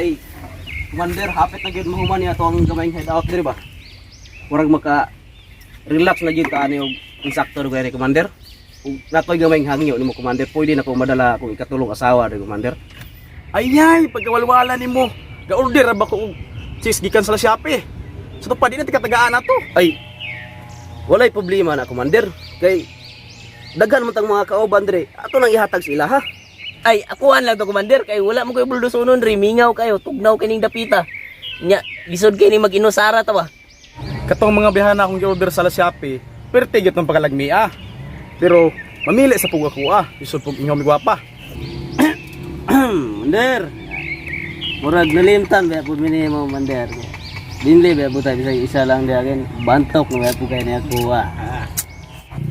kay Commander, hapit na gyud mahuman niya to ang gamayng hideout diri ba. Murag maka relax na gyud ka ani og insakto gay Commander. Ug natoy gamayng hangyo nimo Commander, pwede na ko madala akong ikatulong asawa diri Commander. Ayay, pagkawalwala nimo. Ga-order ba ko og cheese gikan sa Shopee. So pa di na tikatagaan na to. Ay, walay problema na Commander. Kay daghan man tang mga kauban diri. Ato nang ihatag sila ha. Ay, akuhan lang to, Commander. Kay wala mo kayo buldosunon, rimingaw kayo, tugnaw kining dapita. Nya, lisod kayo ni mag-inusara ta ba? Katong mga bihana akong gi-order sa Shopee, pertigit ng pagkalagmia. Pero mamili sa pugwa isod pug inyong migwapa. Commander. Murag nalimtan ba pud minimo Commander. Dinli ba butay bisag isa lang di akin. Bantok na ba po kay niya kuha.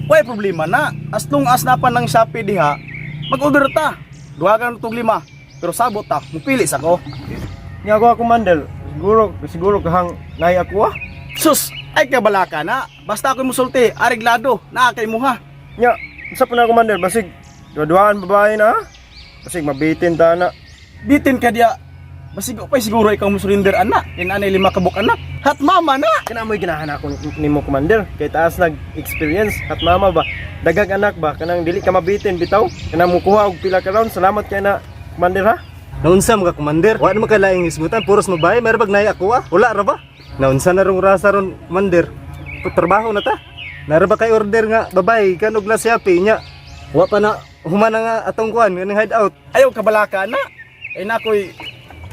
Way problema na. As long as napan ng Shopee diha, mag-order ta. Duhagan tug 5. Pero sabot ta, mupili sa ko. Nya ako Commander, siguro kahang nay ako ah. Sus, ay kabalaka na. Basta ako musulti, areglado, na kay muha. Nya, sa pa na Commander, basig duhaan babae na. Basig mabitin ta na. Bitin ka diya. Basig upay siguro ikaw musulinder anak. Inanay 5 kabuk anak. Hat mama na. Kana mo'y ganahan ako nimo Commander, kay taas nag-experience at mama ba. Dagag anak ba kanang dili ka mabitin bitaw. Kanang mukuha og pila ka round. Salamat kay na Commander ha. Naunsa mga Commander? Wa naman kalaing isgutan, puros mabahay, mayroon bag nay ako ah? Wala ra ba? Naunsa na rong rasa ron Commander? Trabaho na ta. Nara ba kay order nga babae kanog na Shopee nya? Wa pa na humana nga atong kuan nga hideout. Ayaw kabalaka na. Ay nakoy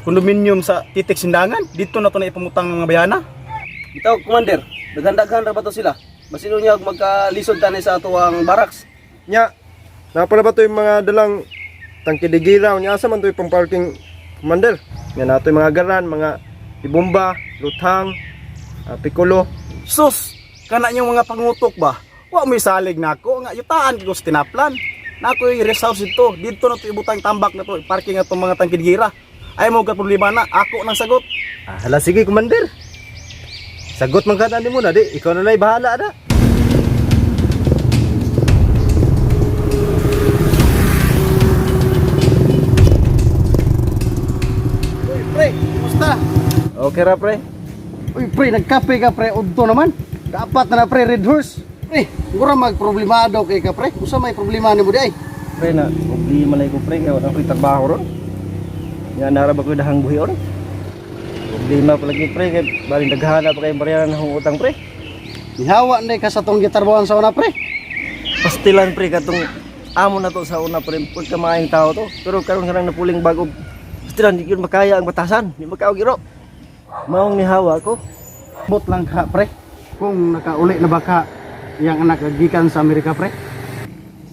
kondominium sa titik sindangan. Dito na to na ipamutang ng mga bayana. Bitaw Commander, daghan-daghan ra ba to sila? Basino niya magkalisod tani sa ato ang barracks. Nya, napala ba to yung mga dalang tangke de gira nya asa man to yung parking Commander? Nya nato yung mga garan, mga ibomba, luthang, pikulo. Sus, kana yung mga pangutok ba? Wa mo isalig nako nga yutaan ko sa tinaplan. Nako yung rest house dito na to ibutang tambak na to, parking atong mga tangke de gira. Ay mo ka problema na, ako nang sagot. Hala sige Commander. Sagot man kada nimo na di, ikaw na lay bahala na. Uy, pre, kumusta? Okay ra pre. Uy, pre, nagkape ka pre, udto naman. Dapat na pre, Red Horse. Pre, siguro magproblemado kay ka pre. Usa may problema nimo di ay? Pre na, problema lay ko pre, kay wala ko trabaho ron. Nga nara ba ko dahang buhion? Problema pa lagi pre, kay baling daghana pa kay bayaran ng utang pre. Ihawa na ka sa tong gitarbawan sa una pre. Pastilan pre katong amo na to sa una pre, pud ka maayong tao to. Pero karon ka lang napuling bago. Pastilan di gyud makaya ang batasan, di makaog iro. Maong nihawa ko. Bot lang ka pre. Kung nakauli na ba ka yang anak gikan sa Amerika pre?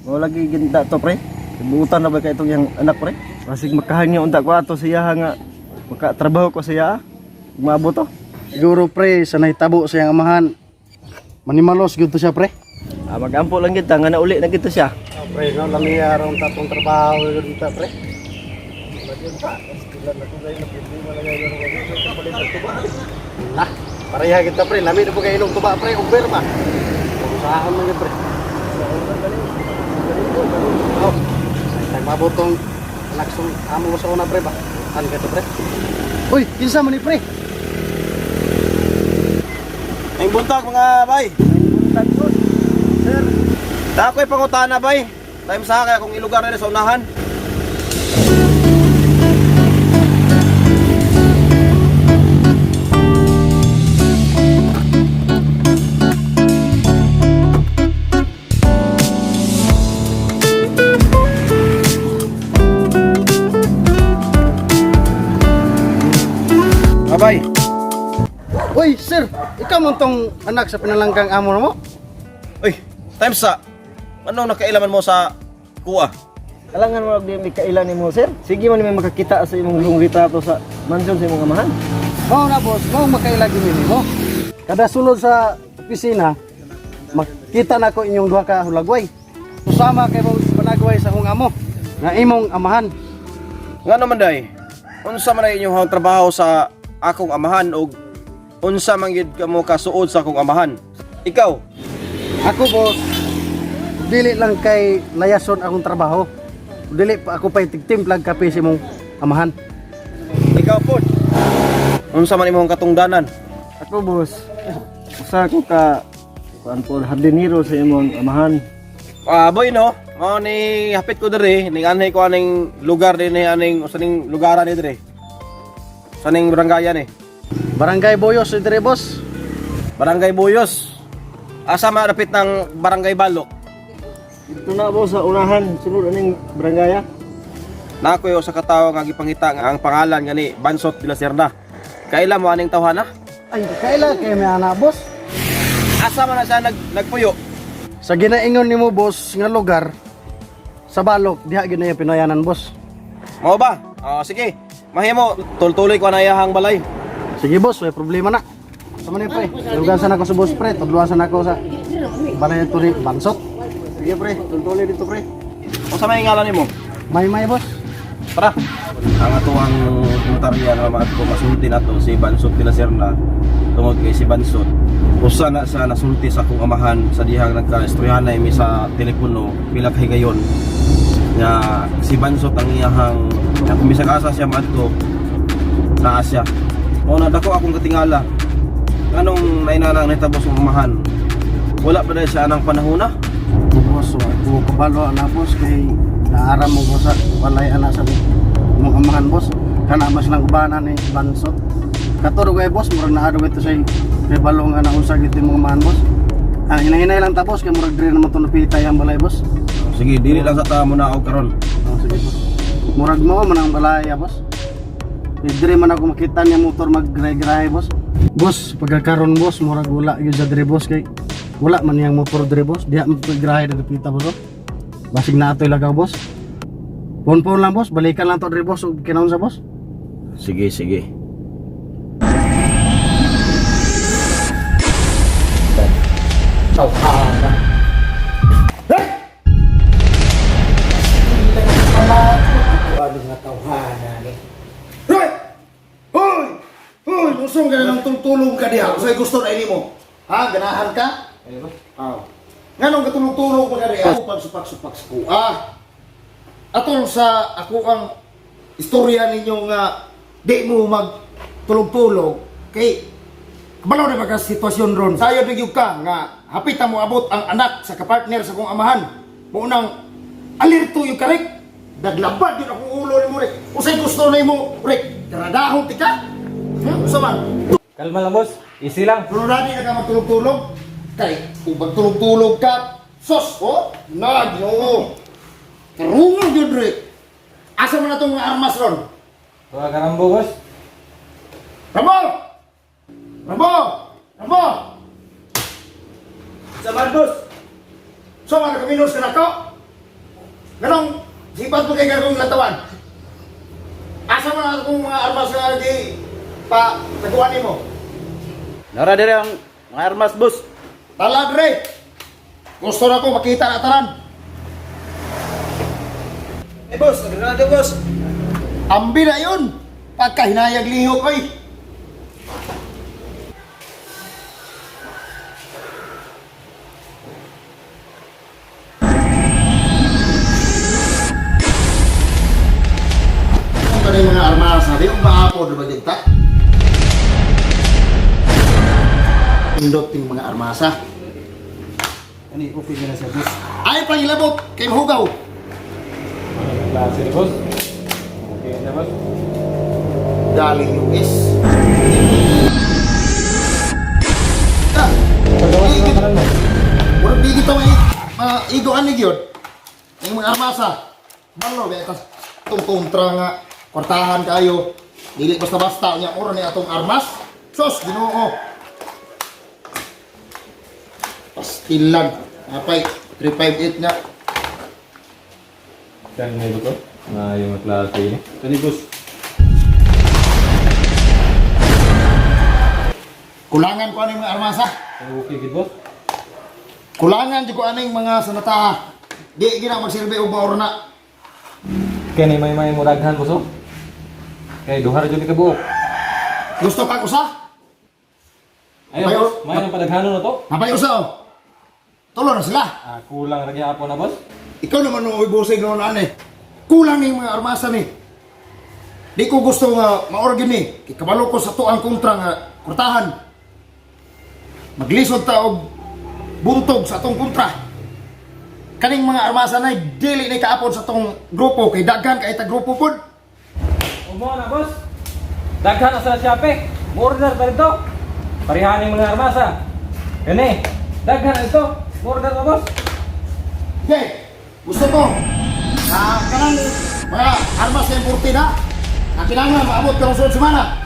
Mo lagi ginta to pre. Ibutan na ba kay itong yang anak pre? Masig makahangyo unta ko ato siya nga makatrabaho ko siya. Umabot to. Siguro pre, sanay tabo sa yang amahan. Manimalos gyud to siya pre. Magampo lang kita nga nauli na gito siya. Pre, no lami aron tatong trabaho dito pre. Lah, pareha kita pre, lami na po kayo inom tuba pre, uber pa. Usahan mo yun pre. Oh, ay mabutong laksong amo mo sa una pre ba? Ano ka to pre? Uy, kinsa man ni pre? Ay buntag mga bay. Sir, Dakoy pangutana bay. Time sa kaya kung ilugar na sa unahan. Abay, uy sir, ikaw mo tong anak sa pinalanggang amo mo? uy, time sa ano nakailaman mo sa kuha? Kalangan mo di mi kailan nimo sir. Sige man may makakita sa imong long retrato sa mansion sa imong amahan. Mao na boss, mao makailagi mo. Kada sulod sa opisina, makita na ko inyong duha ka hulagway. Usama kay mo panagway sa akong amo nga imong amahan. Nga naman day, unsa man ay inyong trabaho sa akong amahan o unsa man gid kamo kasuod sa akong amahan? Ikaw, Ako boss, dili lang kay layason akong trabaho. Dili pa ako pay tigtimplag kape sa imong amahan. Ikaw po. Unsa man imong katungdanan? Ako boss, usa ko ka kuan po hardinero sa imong amahan. Boy no, mao ni hapit ko diri, ning anay ko aning lugar din ni aning usaning lugaran ni diri. Saning barangayan eh. Barangay Boyos dire boss. Barangay Boyos. Asa malapit ng Barangay Balok. Ito na boss sa unahan sunod aning barangaya. Na ako sa katawo nga gipangita nga ang pangalan gani Bansot de la Serna. Kaila mo aning tawhana? Ay, kaila kay may ana boss. Asa man na siya nagpuyo? Sa ginaingon nimo boss nga lugar sa Balok, diha gyud na yung pinayanan boss. Mao ba? Sige. Mahimo tultuloy ko na iyahang balay. Sige boss, may problema na. Sama ni pre, lugasan ako sa boss pre, tudluasan ako sa balay ito rin, Bansot. Sige pre, tultuloy dito pre. Unsa may ngalan nimo? May boss. Tara. Ang atuang intarya nga mga ko masulti nato si Bansot de la Serna. Tungod kay si Bansot usa na sa nasulti sa akong amahan sa dihang nagka-istoryahanay mi sa telepono pila ka higayon nga si Bansot ang iyahang kung bisag asa siya madto na Asya. Mao na dako akong katingala. Anong nainanang nahitabo sa amahan? Wala pa dahil siya anang panahona? Boss, ako kabalo na boss kay naaram mo boss sa walay ana sa mong amahan boss. Kana mas lang ubanan ni Bansot. Katuro kay boss, murag naado ito sa kay balong ana usa gid mong amahan boss. Ang hinahinay lang ta boss kay murag dire naman to napitay ang balay boss. Sige, dili lang sa tamo na og karon. Sige boss. Murag mo man ang balay boss. Dire man ako makita niya motor mag-gray-gray boss. Boss, pagkakaroon boss, murag wala gyud sa dire boss kay wala man yang motor dire boss. Diha mag-gray na pita boss. Basig na atoy lagaw boss. Pon lang boss, balikan lang to dire boss ug kinaun sa boss. Sige, sige. Hoy, musong ka na ng tulong ka diha. Usay gusto na ini mo. Ha, ganahan ka? Nganong katulong-tulong pa ka diha? Pagsupak-supak sa kuha. Atol sa ako ang istorya ninyo nga di mo magtulong-tulong kay kabalaw na mga sitwasyon ron. Sayo nagyug ka nga hapit mo abot ang anak sa kapartner sa kong amahan. Munang alirto yung karek. Daglabad yun akong ulo ni mo rek. Usay gusto na mo rek. Karadahon ti ka. Usa man. Kalma lang boss, easy lang. Pero dati na ka magtulog-tulog. Kay kung magtulog-tulog ka, sos oh, nagyo. Karungon yun rek. Asa mo na itong mga armas ron? Tuwa ka Rambo boss. Rambo! Rambo! Rambo! Saman boss. So, mga kaminos ka na to? Ganong, sipat mo kay gagawin latawan. Asa mo na itong mga armas na lagi pa taguanin mo? Nara dire ang mga armas boss. Talag re! Gusto na ko makita na taran. Boss, nagregado boss. Ambi na yun! Pagka hinayag liho ko eh. Ano yung mga armasa? Di yung maapod na ba dito? Pindot yung mga armasa. Ani okay na sa boss. Ay, pangilabot! Kay mahugaw! Klase ni boss. Okay na boss. Galing US. Ah! Murag di kita may igoan ni gyud. Ang mga armasa. Malo ba itas tong kontra nga kwartahan kayo. Dili basta-basta nya ora ni atong armas. Sos Ginoo. Pastilan. Apay 358 nga. Kan may buto. Na yung klase ini. Kani boss. Kulangan ko aning mga armasa. Okay gid boss. Kulangan jud ko aning mga sanata. Di gina magsilbi og maor na. Kani may muraghan boss. Kay duha ra jud ka buok. Gusto pa usa? Ayo boss, may nang padaghanon na to. Napay usa oh. Tulo na sila. Kulang ra gyapon na boss. Ikaw naman nung ibusig noon ane. Kulang ni mga armasa ni. Di ko gusto nga maorgan ni. Ikabalo ko sa tuang kontra nga kurtahan. Maglisod ta og buntog sa atong kontra. Kaning mga armasa na dili ni kaapon sa atong grupo kay daghan kay ta grupo pod. Umo na, boss. Daghan na sa Shopee. Order pa ito. Parihan yung mga armasa. Yan eh. Daghan na ito. Order na, boss. Okay, gusto ko kanang mga armas na importe na. Ang kailangan maabot karong sunod semana.